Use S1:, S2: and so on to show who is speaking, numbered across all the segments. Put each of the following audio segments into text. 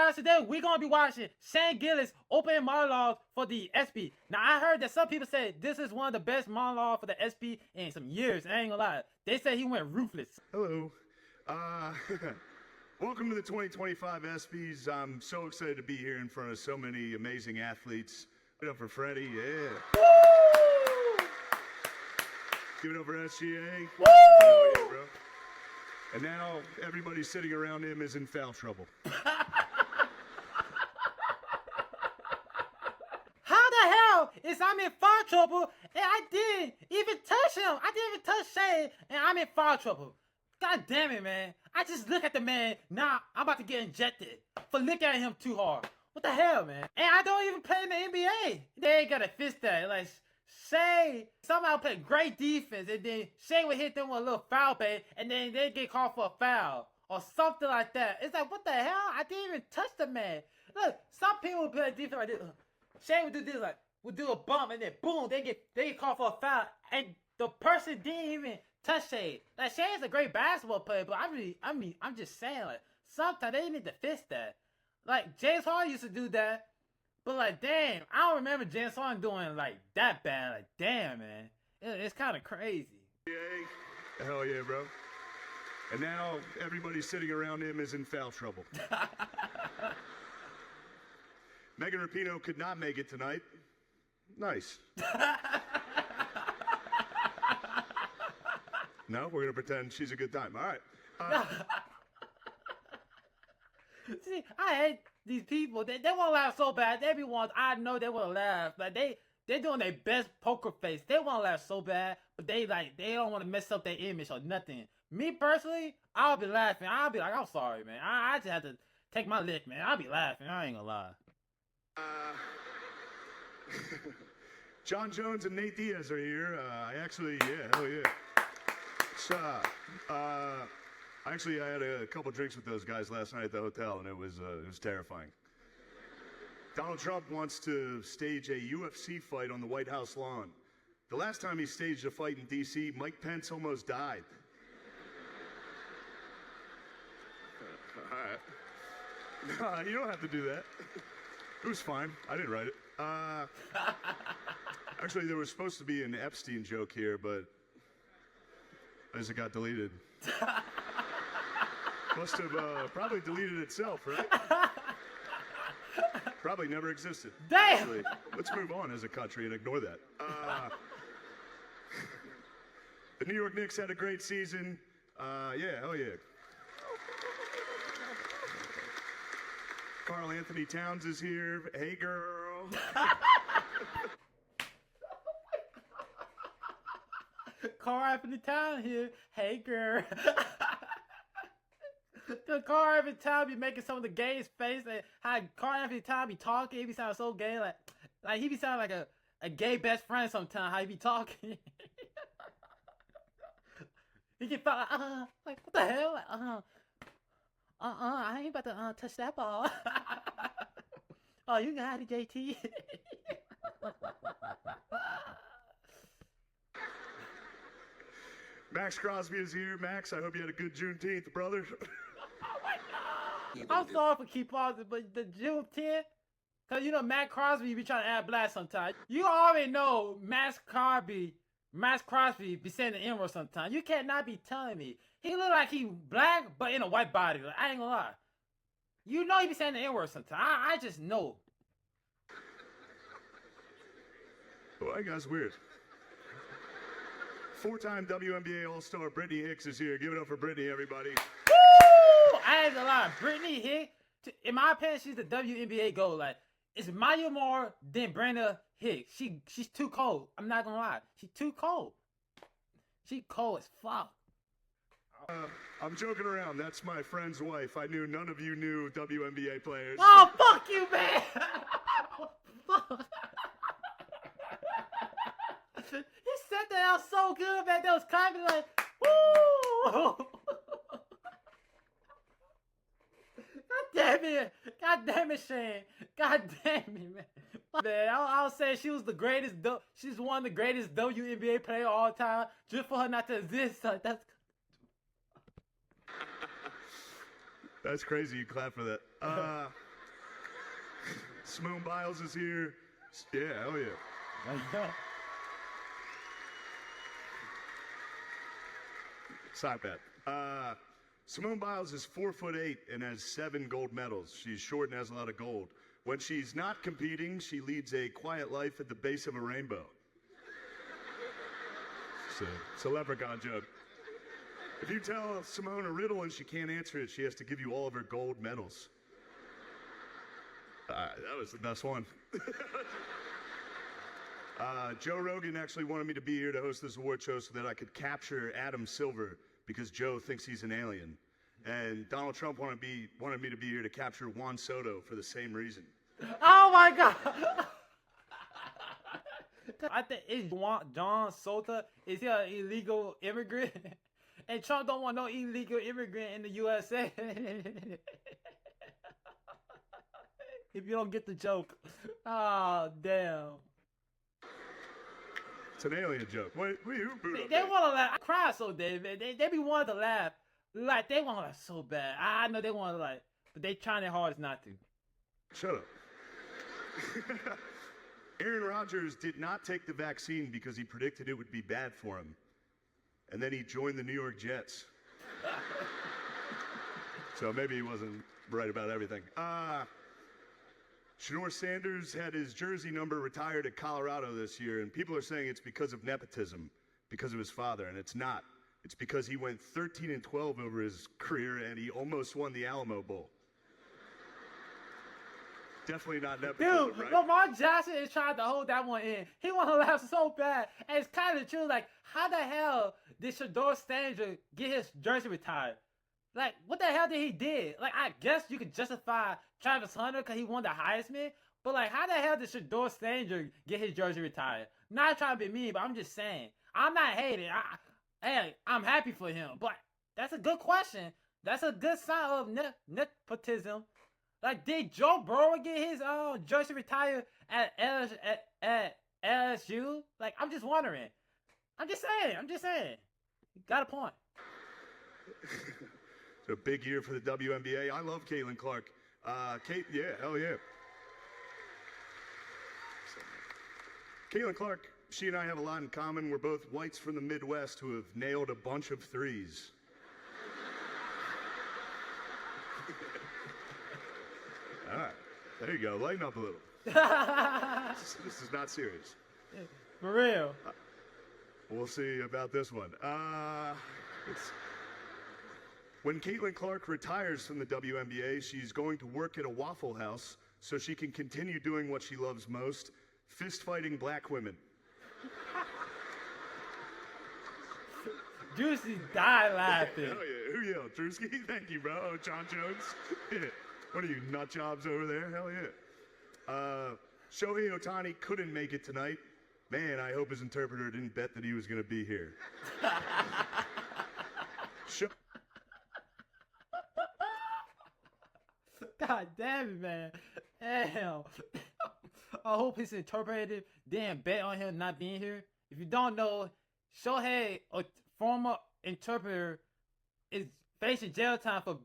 S1: guys, today we're gonna be watching Shane Gillis opening monologue for the Espy. Now I heard that some people say this is one of the best monologues for the Espy in some years. I ain't gonna lie. They say he went ruthless.
S2: Hello. Welcome to the 2025 ESPYs. I'm so excited to be here in front of so many amazing athletes. Give it up for Freddie, yeah.
S1: Woo!
S2: Give it up for SGA.
S1: Woo!
S2: Oh, yeah, bro. And now everybody sitting around him is in foul trouble.
S1: How the hell is I'm in foul trouble and I didn't even touch him? I didn't even touch Shane and I'm in foul trouble. God damn it, man. I just look at the man, now I'm about to get injected for looking at him too hard. What the hell, man? And I don't even play in the NBA. They ain't gotta fix that. Like, Shane somehow played great defense, and then Shane would hit them with a little foul bait, and then they get called for a foul or something like that. It's like, what the hell? I didn't even touch the man. Look, some people would play defense like this. Shane would do this, like, would do a bump, and then boom, they get called for a foul, and the person didn't even touch Shane. Like, Shane's a great basketball player, but I'm just saying, like, sometimes they need to fix that. Like, James Harden used to do that. But like, damn, I don't remember James Harden doing like that bad. Like, damn, man, it's kind of crazy.
S2: Yay. Hell yeah, bro. And now everybody sitting around him is in foul trouble. Megan Rapinoe could not make it tonight. Nice. No, we're gonna pretend she's a good time. All right.
S1: See, I hate these people. They won't laugh so bad. Everyone, I know they will laugh. Like, they're doing their best poker face. They won't laugh so bad, but they don't want to mess up their image or nothing. Me personally, I'll be laughing. I'll be like, I'm sorry, man. I just have to take my lick, man. I'll be laughing. I ain't gonna lie.
S2: John Jones and Nate Diaz are here. Hell yeah. Actually, I had a couple drinks with those guys last night at the hotel, and it was terrifying. Donald Trump wants to stage a UFC fight on the White House lawn. The last time he staged a fight in D.C., Mike Pence almost died. All right. No, you don't have to do that. It was fine. I didn't write it. Actually, there was supposed to be an Epstein joke here, but as it got deleted. Must have probably deleted itself, right? Probably never existed.
S1: Damn!
S2: Actually, let's move on as a country and ignore that. The New York Knicks had a great season. Yeah, hell yeah. Karl Anthony Towns is here. Hey, girl.
S1: Karl Anthony Towns here. Hey, girl. The Karl Anthony Towns be making some of the gayest face. Like, how Karl Anthony Towns be talking, he be sounding so gay. Like he be sounding like a gay best friend sometimes. How he be talking. He get felt like what the hell? Like, I ain't about to touch that ball. Oh, you got it, JT.
S2: Max Crosby is here. Max, I hope you had a good Juneteenth, brother.
S1: I'm sorry for keep pausing, but the Juneteenth, cause you know Matt Crosby be trying to add black sometimes. You already know Max Crosby be saying the N-word sometimes. You cannot be telling me he look like he black but in a white body. Like, I ain't gonna lie. You know he be saying the N-word sometimes. I just know.
S2: Well, that guy's weird. Four-time WNBA All-Star Brittany Hicks is here. Give it up for Brittany, everybody.
S1: Woo! I ain't gonna lie. Brittany Hicks, in my opinion, she's the WNBA goal. Like, it's Maya more than Brenda Hicks. She's too cold. I'm not gonna lie. She's too cold. She cold as fuck.
S2: I'm joking around. That's my friend's wife. I knew none of you knew WNBA players.
S1: Oh, fuck you, man! Fuck. He said that out so good, man. That was kind of like, woo! God damn it, Shane. God damn it, man. Man, I'll say she was the greatest. She's one of the greatest WNBA players of all time. Just for her not to exist,
S2: That's crazy. You clap for that. Simone Biles is here. Yeah, hell yeah. Side bet. Simone Biles is 4'8" and has 7 gold medals. She's short and has a lot of gold. When she's not competing, she leads a quiet life at the base of a rainbow. It's a leprechaun joke. If you tell Simone a riddle and she can't answer it, she has to give you all of her gold medals. That was the best one. Joe Rogan actually wanted me to be here to host this award show so that I could capture Adam Silver because Joe thinks he's an alien. And Donald Trump wanted me to be here to capture Juan Soto for the same reason.
S1: Oh my God! I think it's John Soto. Is he an illegal immigrant? And Trump don't want no illegal immigrant in the USA. If you don't get the joke. Oh, damn.
S2: It's an alien joke. What you
S1: They want to laugh. I cry so bad, man. They be wanting to laugh. Like, they want to laugh so bad. I know they want to like, but they trying their hardest not to.
S2: Shut up. Aaron Rodgers did not take the vaccine because he predicted it would be bad for him. And then he joined the New York Jets. So maybe he wasn't right about everything. Shador Sanders had his jersey number retired at Colorado this year, and people are saying it's because of nepotism, because of his father, and it's not. It's because he went 13-12 over his career, and he almost won the Alamo Bowl. Definitely not nepotism,
S1: Dude,
S2: right?
S1: Lamar Jackson is trying to hold that one in. He want to laugh so bad. And it's kind of true. Like, how the hell did Shador Sanders get his jersey retired? Like, what the hell did he did? Like, I guess you could justify Travis Hunter because he won the Heisman. But, like, how the hell did Shador Sanders get his jersey retired? Not trying to be mean, but I'm just saying. I'm not hating. I'm happy for him. But that's a good question. That's a good sign of nepotism. Like, did Joe Burrow get his jersey retired at LSU? Like, I'm just wondering. I'm just saying. You got a point.
S2: It's a big year for the WNBA. I love Caitlin Clark. Yeah, hell yeah. Caitlin Clark, she and I have a lot in common. We're both whites from the Midwest who have nailed a bunch of threes. All right, there you go. Lighten up a little. This is not serious.
S1: For real.
S2: We'll see about this one. When Caitlin Clark retires from the WNBA, she's going to work at a Waffle House so she can continue doing what she loves most, fist-fighting black women.
S1: Juicy died laughing.
S2: Hell yeah. Who yelled? Drewski? Thank you, bro. Oh, John Jones? Yeah. What are you, nut jobs over there? Hell yeah. Shohei Ohtani couldn't make it tonight. Man, I hope his interpreter didn't bet that he was going to be here.
S1: God damn it, man. Damn. I hope his interpreter didn't bet on him not being here. If you don't know, Shohei, a former interpreter, is facing jail time for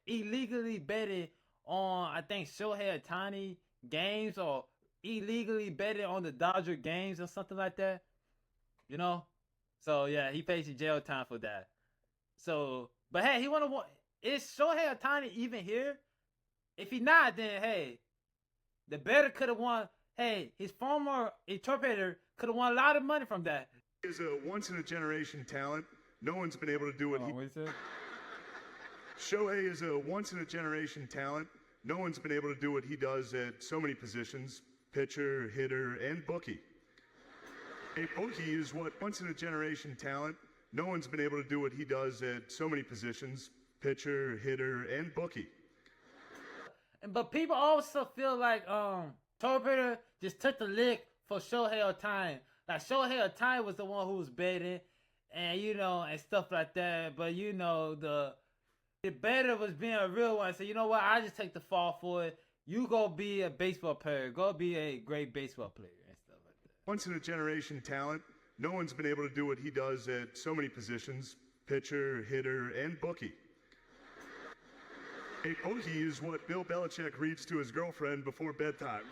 S1: illegally betting on, I think, Shohei Ohtani games or illegally betting on the Dodger games or something like that. You know? So, yeah, he facing jail time for that. So, but hey, is Shohei Ohtani even here? If he not, then hey, the bettor could have won. Hey, his former interpreter could have won a lot of money from that.
S2: He's a once-in-a-generation talent. No one's been able to do what he...
S1: What is it?
S2: Shohei is a once-in-a-generation talent. No one's been able to do what he does at so many positions: pitcher, hitter, and bookie. A bookie is what once-in-a-generation talent. No one's been able to do what he does at so many positions: pitcher, hitter, and bookie.
S1: But people also feel like interpreter just took the lick for Shohei Ohtani. Like Shohei Ohtani was the one who was betting, and and stuff like that. But the bettor was being a real one. So you know what? I just take the fall for it. You go be a baseball player. Go be a great baseball player and stuff like that.
S2: Once-in-a-generation talent. No one's been able to do what he does at so many positions: pitcher, hitter, and bookie. A bogey is what Bill Belichick reads to his girlfriend before bedtime.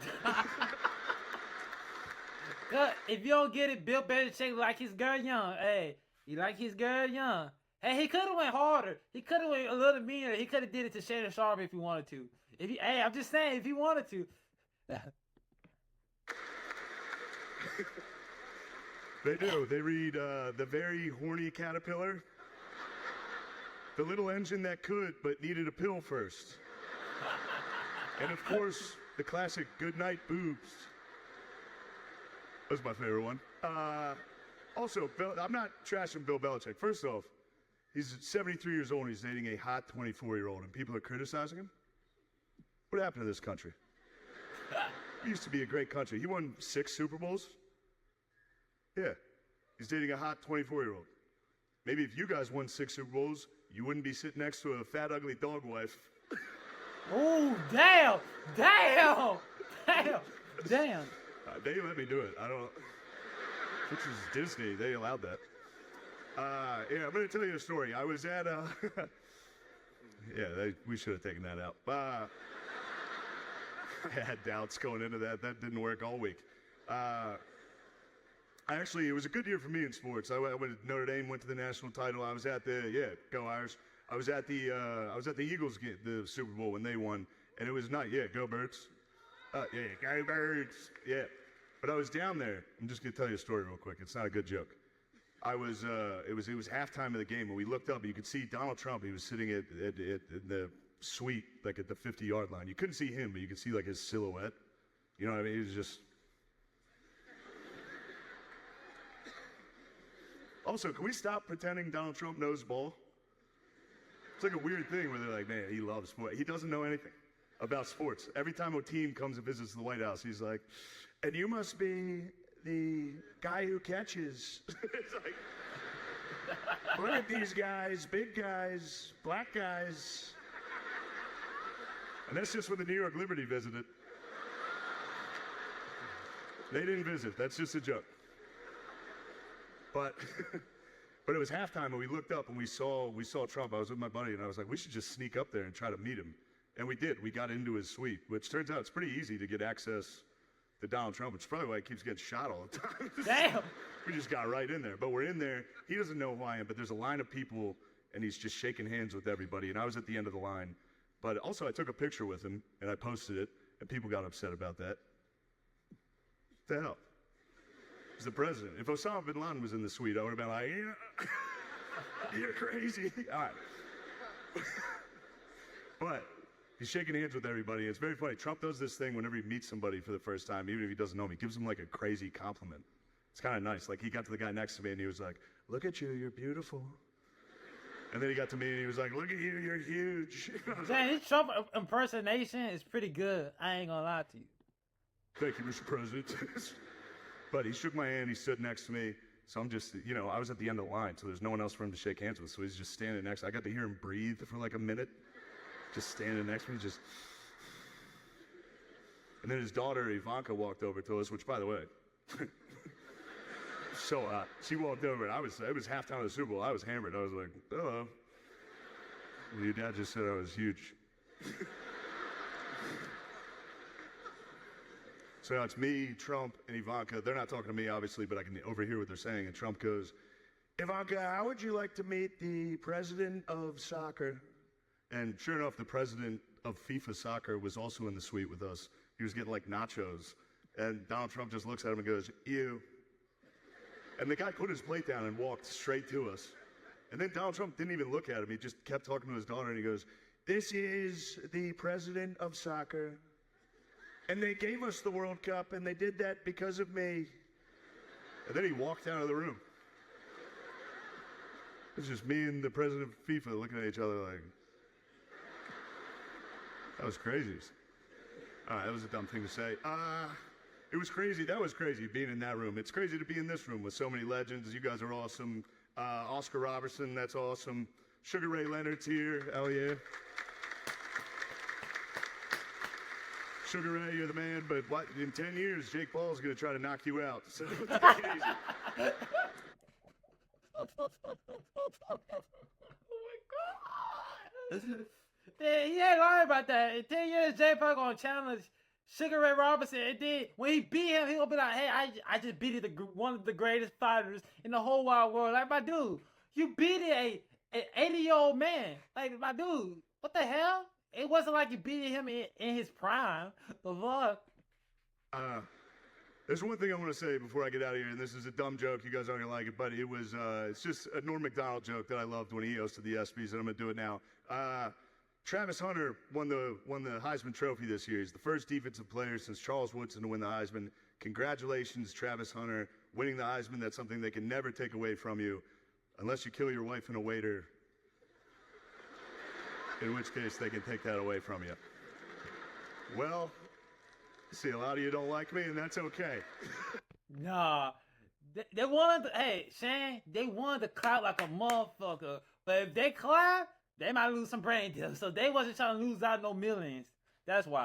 S1: If you don't get it, Bill Belichick like his girl young. Hey, he like his girl young. Hey, he could have went harder. He could have went a little meaner. He could have did it to Shannon Sharp if he wanted to. Hey, I'm just saying, if he wanted to.
S2: They do. They read The Very Horny Caterpillar. The Little Engine That Could But Needed a Pill First. And of course, the classic Goodnight Boobs. That's my favorite one. Also, I'm not trashing Bill Belichick. First off, he's 73 years old and he's dating a hot 24-year-old and people are criticizing him. What happened to this country? It used to be a great country. He won 6 Super Bowls. Yeah, he's dating a hot 24-year-old. Maybe if you guys won 6 Super Bowls, you wouldn't be sitting next to a fat, ugly dog wife.
S1: Oh, damn! Damn! Damn! Damn!
S2: They let me do it. I don't. Which is Disney. They allowed that. Yeah, I'm going to tell you a story. I was at yeah, we should have taken that out. I had doubts going into that. That didn't work all week. Actually, it was a good year for me in sports. I went to Notre Dame, went to the national title. I was at go Irish. I was at the Eagles game, the Super Bowl when they won, and it was not go Birds. Yeah, go Birds. Yeah, but I was down there. I'm just gonna tell you a story real quick. It's not a good joke. It was halftime of the game, and we looked up, and you could see Donald Trump. He was sitting at the suite, like at the 50-yard line. You couldn't see him, but you could see like his silhouette. You know what I mean? He was just. Also, can we stop pretending Donald Trump knows ball? It's like a weird thing where they're like, man, he loves sports. He doesn't know anything about sports. Every time a team comes and visits the White House, he's like, and you must be the guy who catches. It's like, look at these guys, big guys, black guys. And that's just when the New York Liberty visited. They didn't visit. That's just a joke. But it was halftime, and we looked up and we saw Trump. I was with my buddy, and I was like, we should just sneak up there and try to meet him. And we did. We got into his suite, which turns out it's pretty easy to get access to Donald Trump, which is probably why he keeps getting shot all the time.
S1: Damn!
S2: We just got right in there. But we're in there. He doesn't know who I am, but there's a line of people, and he's just shaking hands with everybody. And I was at the end of the line. But also, I took a picture with him, and I posted it, and people got upset about that. What the hell? He's the president. If Osama bin Laden was in the suite, I would have been like, you're crazy. All right. But he's shaking hands with everybody. It's very funny. Trump does this thing whenever he meets somebody for the first time, even if he doesn't know him. He gives them like a crazy compliment. It's kind of nice. Like he got to the guy next to me and he was like, look at you, you're beautiful. And then he got to me and he was like, look at you, you're huge.
S1: Man, his Trump impersonation is pretty good. I ain't gonna lie to you.
S2: Thank you, Mr. President. But he shook my hand, he stood next to me. So I'm just, I was at the end of the line, so there's no one else for him to shake hands with. So he's just standing next. I got to hear him breathe for like a minute. Just standing next to me, just. And then his daughter, Ivanka, walked over to us, which, by the way, so she walked over, and it was halftime of the Super Bowl. I was hammered. I was like, hello. Well, your dad just said I was huge. So now it's me, Trump, and Ivanka. They're not talking to me, obviously, but I can overhear what they're saying. And Trump goes, Ivanka, how would you like to meet the president of soccer? And sure enough, the president of FIFA soccer was also in the suite with us. He was getting like nachos. And Donald Trump just looks at him and goes, you. And the guy put his plate down and walked straight to us. And then Donald Trump didn't even look at him. He just kept talking to his daughter, and he goes, this is the president of soccer. And they gave us the World Cup, and they did that because of me. And then he walked out of the room. It's just me and the president of FIFA looking at each other like, that was crazy. All right, that was a dumb thing to say. It was crazy. That was crazy, being in that room. It's crazy to be in this room with so many legends. You guys are awesome. Oscar Robertson, that's awesome. Sugar Ray Leonard's here. Hell yeah. Sugar Ray, you're the man, but what, in 10 years, Jake Paul's going to try to knock you out. So take it easy.
S1: Oh my God. Yeah, he ain't lying about that. In 10 years, Jay Park gonna challenge Sugar Ray Robinson. And then when he beat him, he gonna be like, hey, I just beat one of the greatest fighters in the whole wide world. Like, my dude, you beat an 80-year-old man. Like, my dude, what the hell? It wasn't like you beat him in his prime. The fuck?
S2: There's one thing I want to say before I get out of here, and this is a dumb joke. You guys aren't gonna like it, but it was it's just a Norm Macdonald joke that I loved when he hosted the ESPYs, and I'm gonna do it now. Travis Hunter won the Heisman Trophy this year. He's the first defensive player since Charles Woodson to win the Heisman. Congratulations, Travis Hunter, winning the Heisman. That's something they can never take away from you, unless you kill your wife and a waiter. In which case, they can take that away from you. Well, see, a lot of you don't like me, and that's okay.
S1: Nah. They wanted to, hey, Shane, they wanted to clap like a motherfucker. But if they clap, they might lose some brain deals. So they wasn't trying to lose out no millions. That's why.